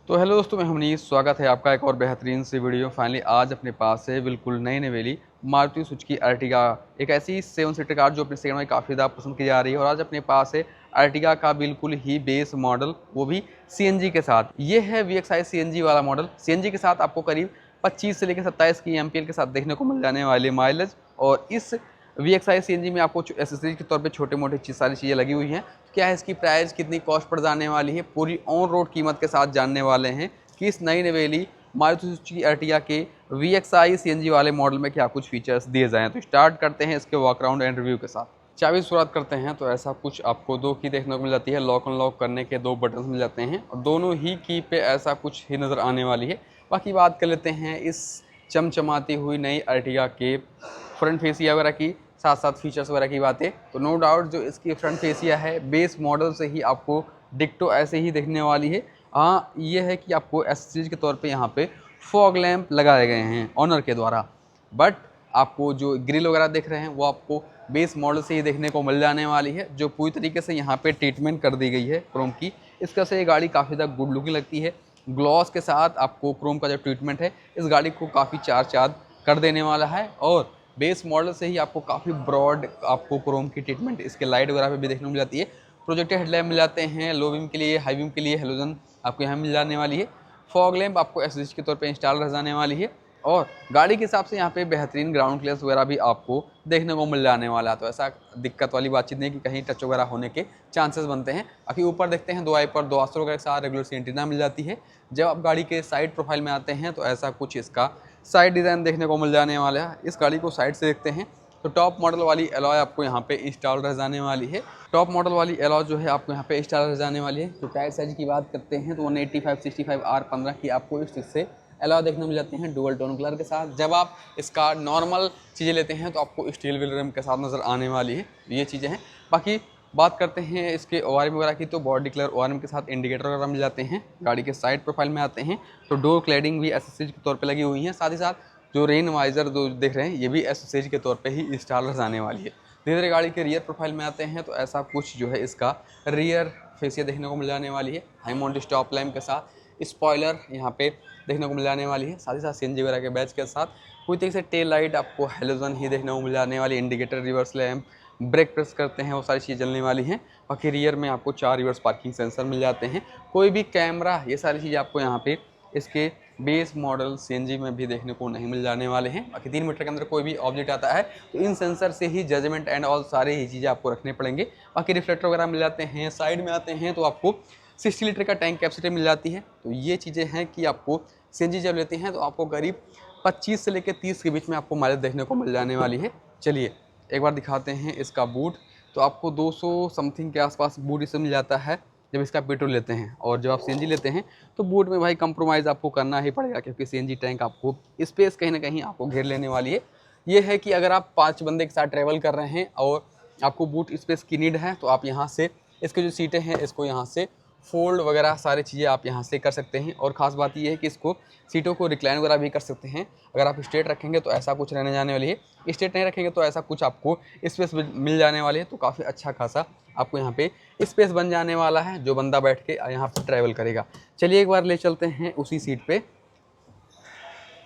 तो हेलो दोस्तों, मैं हमनी स्वागत है आपका एक और बेहतरीन सी वीडियो। फाइनली आज अपने पास है बिल्कुल नई नवेली मारुति सुजुकी अर्टिगा, एक ऐसी 7 सीटर कार जो अपने सेगमेंट में काफ़ी ज़्यादा पसंद की जा रही है। और आज अपने पास है अर्टिगा का बिल्कुल ही बेस मॉडल, वो भी सीएनजी के साथ। ये है VXI सीएनजी वाला मॉडल। सीएनजी के साथ आपको करीब 25 से लेकर 27 की एमपीएल के साथ देखने को मिल जाने वाले माइलेज। और इस VXI सीएनजी में आपको एसेसरीज के तौर पे छोटे मोटे सारी चीज़ें लगी हुई हैं। क्या है इसकी प्राइस, कितनी कॉस्ट पड़ जाने वाली है, पूरी ऑन रोड कीमत के साथ जानने वाले हैं कि इस नई नवेली मारुति सुजुकी अर्टिगा के VXI सीएनजी वाले मॉडल में क्या कुछ फीचर्स दिए जाएँ। तो स्टार्ट करते हैं इसके वॉक अराउंड एंड रिव्यू के साथ। चाबी से शुरुआत करते हैं तो ऐसा कुछ आपको दो की देखने को मिल जाती है। लॉक अनलॉक करने के दो बटन मिल जाते हैं और दोनों ही की पे ऐसा कुछ ही नज़र आने वाली है। बाकी बात कर लेते हैं इस चमचमाती हुई नई अर्टिगा के फ्रंट फेसिया वगैरह की, साथ साथ फीचर्स वगैरह की बातें। तो नो डाउट जो इसकी फ्रंट फेसिया है बेस मॉडल से ही आपको डिक्टो ऐसे ही दिखने वाली है। हाँ, ये है कि आपको एसेसरीज के तौर पे यहाँ पे फॉग लैंप लगाए गए हैं ऑनर के द्वारा। बट आपको जो ग्रिल वगैरह देख रहे हैं वो आपको बेस मॉडल से ही देखने को मिल जाने वाली है, जो पूरी तरीके से यहाँ पे ट्रीटमेंट कर दी गई है क्रोम की। इस तरह से ये गाड़ी काफ़ी ज़्यादा गुड लुकिंग लगती है। ग्लॉस के साथ आपको क्रोम का जो ट्रीटमेंट है इस गाड़ी को काफ़ी चार चाँद कर देने वाला है। और बेस मॉडल से ही आपको काफ़ी ब्रॉड आपको क्रोम की ट्रीटमेंट इसके लाइट वगैरह पे भी देखने को मिल जाती है। प्रोजेक्टेड हेडलैम्प मिल जाते हैं, लो बीम के लिए, हाई बीम के लिए हेलोजन आपको यहाँ मिल जाने वाली है। फॉग लैंप आपको एसएसडी के तौर पे इंस्टॉल रह जाने वाली है। और गाड़ी के हिसाब से यहाँ पे बेहतरीन ग्राउंड क्लियरेंस वगैरह भी आपको देखने को मिल जाने वाला है। तो ऐसा दिक्कत वाली बातचीत नहीं कि कहीं टच वगैरह होने के चांसेस बनते हैं। बाकी ऊपर देखते हैं दो आई पर दो आस्तर वगैरह के साथ रेगुलर सी एंटीना मिल जाती है। जब आप गाड़ी के साइड प्रोफाइल में आते हैं तो ऐसा कुछ इसका साइड डिज़ाइन देखने को मिल जाने वाला है। इस गाड़ी को साइड से देखते हैं तो टॉप मॉडल वाली एलॉय आपको यहाँ पे इंस्टॉल रह जाने वाली है। टॉप मॉडल वाली एलॉय जो है आपको यहाँ पे इंस्टॉल रह जाने वाली है। तो टायर साइज की बात करते हैं तो 185/65 R15 की आपको इस से एलॉय देखने मिल जाते हैं डुअल टोन कलर के साथ। जब आप इसका नॉर्मल चीज़ें लेते हैं तो आपको स्टील व्हील रिम के साथ नज़र आने वाली है। ये चीज़ें हैं। बाकी बात करते हैं इसके ओआरएम वगैरह की, तो बॉडी कलर ओआरएम के साथ इंडिकेटर वगैरह मिल जाते हैं। गाड़ी के साइड प्रोफाइल में आते हैं तो डोर क्लैडिंग भी एसेसरीज के तौर पे लगी हुई है। साथ ही साथ जो रेन वाइजर जो देख रहे हैं ये भी एसेसरीज के तौर पे ही इंस्टॉल जाने वाली है। धीरे धीरे गाड़ी के रियर प्रोफाइल में आते हैं तो ऐसा कुछ जो है इसका रियर फेसिया देखने को मिल जाने वाली है। हाई माउंट स्टॉप लैम्प के साथ स्पॉइलर यहाँ पे देखने को मिल जाने वाली है। साथ ही साथ सीएनजी वगैरह के बैच के साथ पूरी तरीके से टेल लाइट आपको हेलोजन ही देखने को मिल जाने वाली, indicator, reverse lamp, break press करते हैं वो सारी चीज़ें चलने वाली हैं। बाकी रियर में आपको 4 रिवर्स पार्किंग सेंसर मिल जाते हैं, कोई भी कैमरा, ये सारी चीज़ें आपको यहाँ पे इसके बेस मॉडल सीएनजी में भी देखने को नहीं मिल जाने वाले हैं। बाकी 3 मीटर के अंदर कोई भी ऑब्जेक्ट आता है तो इन सेंसर से ही जजमेंट एंड ऑल सारे ही चीज़ें आपको रखने पड़ेंगे। बाकी रिफ्लेक्टर वगैरह मिल जाते हैं। साइड में आते हैं तो आपको 60 लीटर का टैंक कैपेसिटी मिल जाती है। तो ये चीज़ें हैं कि आपको सीएनजी जब लेते हैं तो आपको करीब 25 से लेकर 30 के बीच में आपको माइलेज देखने को मिल जाने वाली है। चलिए एक बार दिखाते हैं इसका बूट। तो आपको 200 समथिंग के आसपास बूट इससे मिल जाता है जब इसका पेट्रोल लेते हैं। और जब आप सीएनजी लेते हैं तो बूट में भाई कंप्रोमाइज़ आपको करना ही पड़ेगा, क्योंकि सीएनजी टैंक आपको स्पेस कहीं ना कहीं आपको घेर लेने वाली है। ये है कि अगर आप 5 बंदे के साथ ट्रैवल कर रहे हैं और आपको बूट स्पेस की नीड है तो आप यहाँ से इसके जो सीटें हैं इसको यहाँ से फोल्ड वगैरह सारी चीज़ें आप यहाँ से कर सकते हैं। और ख़ास बात ये है कि इसको सीटों को रिक्लाइन वगैरह भी कर सकते हैं। अगर आप स्ट्रेट रखेंगे तो ऐसा कुछ रहने जाने वाली है, स्ट्रेट नहीं रखेंगे तो ऐसा कुछ आपको स्पेस मिल जाने वाली है। तो काफ़ी अच्छा खासा आपको यहाँ पे स्पेस बन जाने वाला है जो बंदा बैठ के यहाँ पर ट्रैवल करेगा। चलिए एक बार ले चलते हैं उसी सीट पे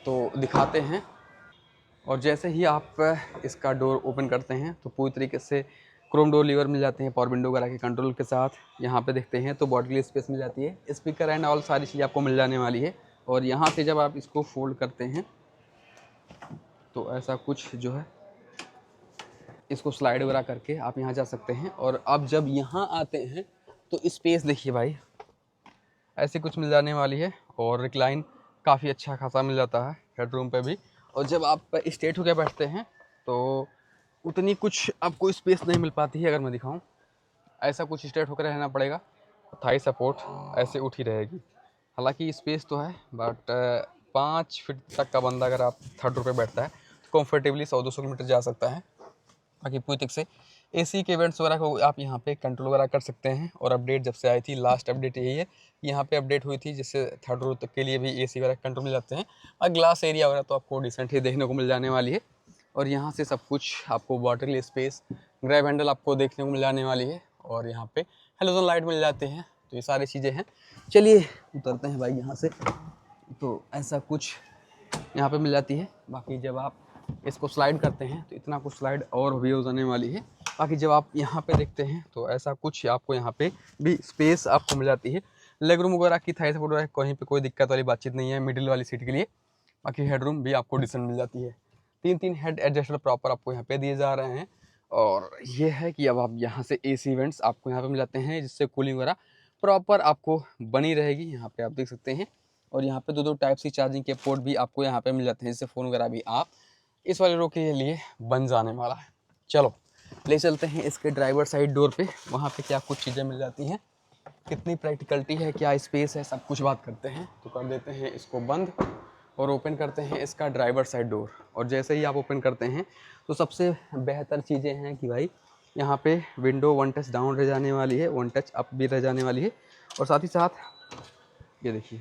तो दिखाते हैं। और जैसे ही आप इसका डोर ओपन करते हैं तो पूरी तरीके से क्रोम डोर लीवर मिल जाते हैं पावर विंडो वगैरह के कंट्रोल के साथ। यहाँ पे देखते हैं तो बॉडी के लिए स्पेस मिल जाती है, स्पीकर एंड ऑल सारी चीज़ें आपको मिल जाने वाली है। और यहाँ से जब आप इसको फोल्ड करते हैं तो ऐसा कुछ जो है इसको स्लाइड वगैरह करके आप यहाँ जा सकते हैं। और अब जब यहाँ आते हैं तो स्पेस देखिए भाई, ऐसी कुछ मिल जाने वाली है। और रिक्लाइन काफ़ी अच्छा खासा मिल जाता है हेडरूम पे भी। और जब आप स्ट्रेट होकर बैठते हैं तो उतनी कुछ आपको स्पेस नहीं मिल पाती है। अगर मैं दिखाऊं ऐसा कुछ स्ट्रेट होकर रहना पड़ेगा, थाई सपोर्ट ऐसे उठी रहेगी। हालांकि स्पेस तो है बट 5 फीट तक का बंदा अगर आप थर्ड रोw पे बैठता है तो कंफर्टेबली 100-200 किलोमीटर जा सकता है। बाकी पूरी तरीके से एसी के इवेंट्स वगैरह को आप यहाँ पे कंट्रोल वगैरह कर सकते हैं। और अपडेट जब से आई थी, लास्ट अपडेट यही है, यहाँ पे अपडेट हुई थी जिससे थर्ड रो तक के लिए भी एसी वगैरह कंट्रोल मिल जाते हैं। और ग्लास एरिया वगैरह तो आपको डिसेंट ही देखने को मिल जाने वाली है। और यहाँ से सब कुछ आपको वाटर स्पेस, ग्रैब हैंडल आपको देखने को मिल जाने वाली है। और यहाँ पे हेलोजन लाइट मिल जाते हैं। तो ये सारी चीज़ें हैं। चलिए उतरते हैं भाई यहाँ से। तो ऐसा कुछ यहाँ पे मिल जाती है। बाकी जब आप इसको स्लाइड करते हैं तो इतना कुछ स्लाइड और भी हो जाने वाली है। बाकी जब आप यहाँ पे देखते हैं तो ऐसा कुछ आपको यहाँ पे भी स्पेस आपको मिल जाती है। लेग रूम वगैरह की थाई सपोर्ट वगैरह कहीं पे कोई दिक्कत वाली बातचीत नहीं है मिडिल वाली सीट के लिए। बाकी हेडरूम भी आपको डिसेंट मिल जाती है। 3 हेड एडजस्टर प्रॉपर आपको यहाँ पे दिए जा रहे हैं। और ये है कि अब आप यहाँ से AC वेंट्स आपको यहाँ पे मिल जाते हैं, जिससे कूलिंग वगैरह प्रॉपर आपको बनी रहेगी। यहाँ पे आप देख सकते हैं। और यहाँ पे 2 टाइप सी चार्जिंग के पोर्ट भी आपको यहाँ पे मिल जाते हैं, जिससे फ़ोन वगैरह भी आप इस वाले रो के लिए बन जाने वाला है। चलो ले चलते हैं इसके ड्राइवर साइड डोर पे, वहाँ पे क्या कुछ चीज़ें मिल जाती हैं, कितनी प्रैक्टिकलिटी है, क्या स्पेस है, सब कुछ बात करते हैं। तो कर देते हैं इसको बंद और ओपन करते हैं इसका ड्राइवर साइड डोर। और जैसे ही आप ओपन करते हैं तो सबसे बेहतर चीज़ें हैं कि भाई यहाँ पे विंडो 1 टच डाउन रह जाने वाली है, 1 टच अप भी रह जाने वाली है। और साथ ही साथ ये देखिए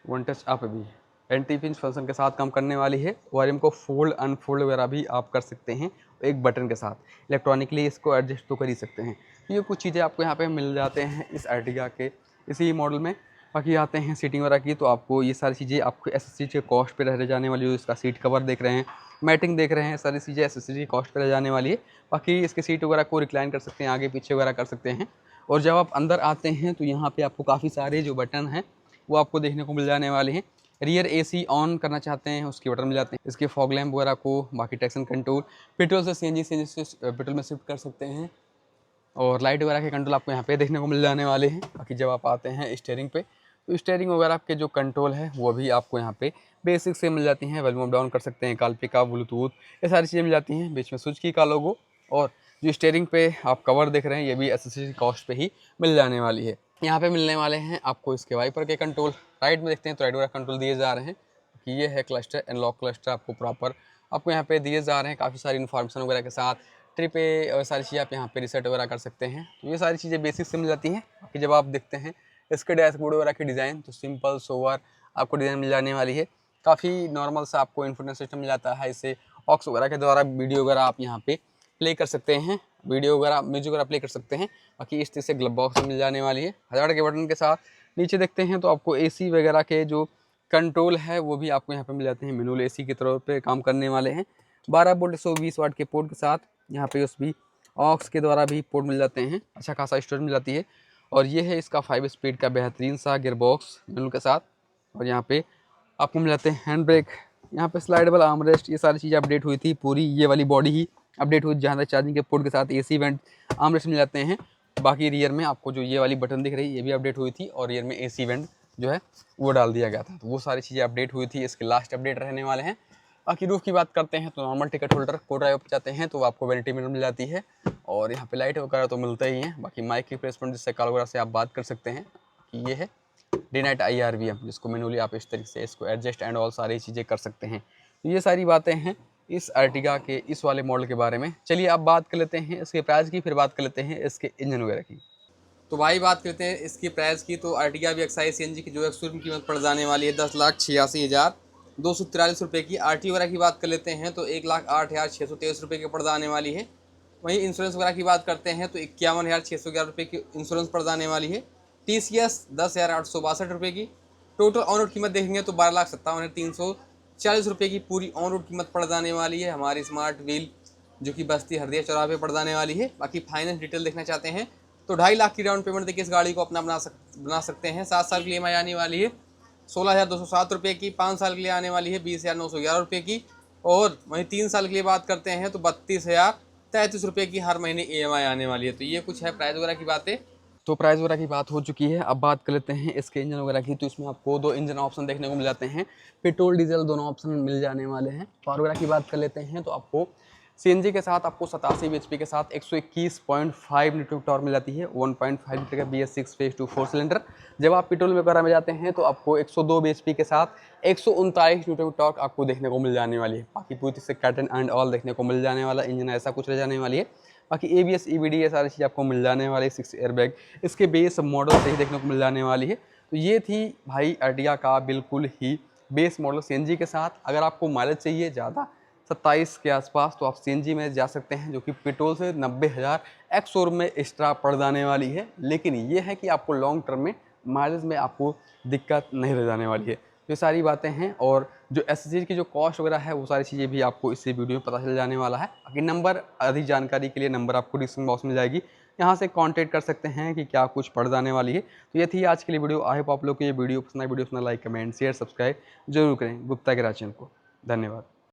1 टच अप भी एंटी पिंच फंक्शन के साथ काम करने वाली है। वॉल्यूम को फोल्ड अनफोल्ड वगैरह भी आप कर सकते हैं एक बटन के साथ। इलेक्ट्रॉनिकली इसको एडजस्ट तो कर ही सकते हैं। तो ये कुछ चीज़ें आपको यहाँ पे मिल जाते हैं इस अर्टिगा के इसी मॉडल में। बाकी आते हैं सीटिंग वगैरह की, तो आपको ये सारी चीज़ें आपको एसेसरीज के कॉस्ट पे रह जाने वाली है। इसका सीट कवर देख रहे हैं, मैटिंग देख रहे हैं, सारी चीज़ें एसेसरीज की कॉस्ट पे रह जाने वाली है। बाकी इसके सीट वगैरह को रिक्लाइन कर सकते हैं, आगे पीछे वगैरह कर सकते हैं। और जब आप अंदर आते हैं तो यहाँ पे आपको काफ़ी सारे जो बटन हैं वो आपको देखने को मिल जाने वाले हैं। रियर AC ऑन करना चाहते हैं उसके बटन मिल जाते हैं, इसके फॉग लैम्प वगैरह को। बाकी ट्रैक्शन कंट्रोल, पेट्रोल से CNG से पेट्रोल में शिफ्ट कर सकते हैं। और लाइट वगैरह के कंट्रोल आपको यहाँ पे देखने को मिल जाने वाले हैं। बाकी जब आप आते हैं स्टीयरिंग पे तो स्टीयरिंग वगैरह के जो कंट्रोल है वो भी आपको यहाँ पे बेसिक से मिल जाती हैं। वॉल्यूम अप डाउन कर सकते हैं, कॉल पिक अप, ब्लूटूथ, ये सारी चीज़ें मिल जाती हैं। बीच में सुजुकी का लोगो। और जो स्टीयरिंग पे आप कवर देख रहे हैं ये भी एसेसरीज कॉस्ट पे ही मिल जाने वाली है। यहाँ पे मिलने वाले हैं आपको इसके वाइपर के कंट्रोल। राइट में देखते हैं तो राइट वगैरह कंट्रोल दिए जा रहे हैं कि ये है क्लस्टर एंड लॉक क्लस्टर आपको प्रॉपर आपको यहाँ पे दिए जा रहे हैं, काफ़ी सारी इन्फॉर्मेशन वगैरह के साथ। ट्रिप और सारी चीज़ें आप यहाँ पे रिसेट वगैरह कर सकते हैं। तो ये सारी चीज़ें बेसिक से मिल जाती हैं। बाकी जब आप देखते हैं इसके डैशबोर्ड वगैरह की डिज़ाइन तो सिंपल सोवर आपको डिज़ाइन मिल जाने वाली है। काफ़ी नॉर्मल सा आपको इन्फोटेनमेंट सिस्टम मिल जाता है। इसे ऑक्स वगैरह के द्वारा वीडियो वगैरह आप यहाँ पे प्ले कर सकते हैं, वीडियो वगैरह म्यूजिक वगैरह प्ले कर सकते हैं। बाकी इस तरह से ग्लब बॉक्स मिल जाने वाली है 1000 के बटन के साथ। नीचे देखते हैं तो आपको AC वगैरह के जो कंट्रोल है वो भी आपको यहाँ पे मिल जाते हैं। मैनुअल AC की तरह पे काम करने वाले हैं। 12 वोल्ट 120 वाट के पोर्ट के साथ यहाँ पे USB ऑक्स के द्वारा भी पोर्ट मिल जाते हैं, अच्छा खासा स्टोरेज मिल जाती है। और ये है इसका 5 स्पीड का बेहतरीन सा गियर बॉक्स मैनुअल के साथ। और यहाँ पे आपको मिल जाते हैं हैंड ब्रेक, यहाँ पे स्लाइडेबल आर्मरेस्ट, ये सारी चीज़ें अपडेट हुई थी। पूरी ये वाली बॉडी ही अपडेट हुई, जहाँ तक चार्जिंग के पोर्ट के साथ AC वेंट आर्मरेस्ट मिल जाते हैं। बाकी रियर में आपको जो ये वाली बटन दिख रही है ये भी अपडेट हुई थी। और रियर में AC वेंट जो है वो डाल दिया गया था। तो वो सारी चीज़ें अपडेट हुई थी, इसके लास्ट अपडेट रहने वाले हैं। बाकी रूफ की बात करते हैं तो नॉर्मल टिकट होल्डर को ड्राइव पर जाते हैं तो आपको वैनिटी मिरर मिल जाती है। और यहाँ पे लाइट वगैरह तो मिलता ही है। बाकी माइक की प्लेसमेंट जिससे कॉल वगैरह से आप बात कर सकते हैं कि ये है डे नाइट IRVM, जिसको मैनुअली आप इस तरीके से इसको एडजस्ट एंड ऑल सारी चीज़ें कर सकते हैं। तो ये सारी बातें हैं इस अर्टिगा के इस वाले मॉडल के बारे में। चलिए अब बात कर लेते हैं इसके प्राइस की, फिर बात कर लेते हैं इसके इंजन वगैरह की। तो भाई बात करते हैं इसकी प्राइस की। तो अर्टिगा VXI CNG की जो है शोरूम कीमत पड़ जाने वाली है 10,86,243 रुपये की। RT वगैरह की बात कर लेते हैं तो 1,08,623 रुपये की पड़ जाने वाली है। वहीं इंश्योरेंस वगैरह की बात करते हैं तो 51,611 रुपये की इंश्योरेंस पड़ जाने वाली है। TCS 10,862 रुपये की। टोटल ऑन रोड कीमत देखेंगे तो 12,57,340 रुपये की पूरी ऑन रोड कीमत पड़ जाने वाली है हमारी स्मार्ट व्हील, जो कि बस्ती हरदिया चौराहे पड़ जाने वाली है। बाकी फाइनेंस डिटेल देखना चाहते हैं तो 2.5 लाख की डाउन पेमेंट देके इस गाड़ी को अपना बना सकते हैं। 7 साल के लिए EMI आने वाली है 16,207 रुपये की। 5 साल के लिए आने वाली है 20,911 रुपये की। और वहीं 3 साल के लिए बात करते हैं तो 32,033 रुपये की हर महीने EMI आने वाली है। तो ये कुछ है प्राइस वगैरह की बातें। तो प्राइस वगैरह की बात हो चुकी है, अब बात कर लेते हैं इसके इंजन वगैरह की। तो इसमें आपको 2 इंजन ऑप्शन देखने को मिल जाते हैं, पेट्रोल डीजल दोनों ऑप्शन मिल जाने वाले हैं। पावर वगैरह की बात कर लेते हैं तो आपको CNG के साथ आपको 87 bhp के साथ 121.5 न्यूटन टॉर्क मिल जाती है। 1.5 लीटर का BS6 फेज 2 4 सिलेंडर। जब आप पेट्रोल में वगैरह में जाते हैं तो आपको 102 bhp के साथ 139 न्यूटन टॉर्क आपको देखने को मिल जाने वाली है। बाकी पूरी से कैटन एंड ऑल देखने को मिल जाने वाला इंजन ऐसा कुछ रह जाने वाली है। बाकी ABS EBD ये सारी चीज़ आपको मिल जाने वाली है। 6 एयरबैग इसके बेस मॉडल से ही देखने को मिल जाने वाली है। तो ये थी भाई अर्टिगा का बिल्कुल ही बेस मॉडल CNG के साथ। अगर आपको माइलेज चाहिए ज़्यादा, 27 के आसपास, तो आप सीएनजी में जा सकते हैं, जो कि पेट्रोल से 90,000 एक्स शोरूम में एक्स्ट्रा पड़ जाने वाली है। लेकिन ये है कि आपको लॉन्ग टर्म में माइलेज में आपको दिक्कत नहीं रह जाने वाली है। ये सारी बातें हैं, और जो एसएसडी की जो कॉस्ट वगैरह है वो सारी चीज़ें भी आपको इसी वीडियो में पता चल जाने वाला है। बाकी नंबर, अधिक जानकारी के लिए नंबर आपको डिस्क्रिप्शन बॉक्स में जाएगी, यहाँ से कांटेक्ट कर सकते हैं कि क्या कुछ पड़ जाने वाली है। तो ये थी आज के लिए वीडियो। आई होप आप लोग को ये वीडियो पसंद आई। वीडियो पसंद, लाइक, कमेंट, शेयर, सब्सक्राइब जरूर करें गुप्ता के राज चैनल को। धन्यवाद।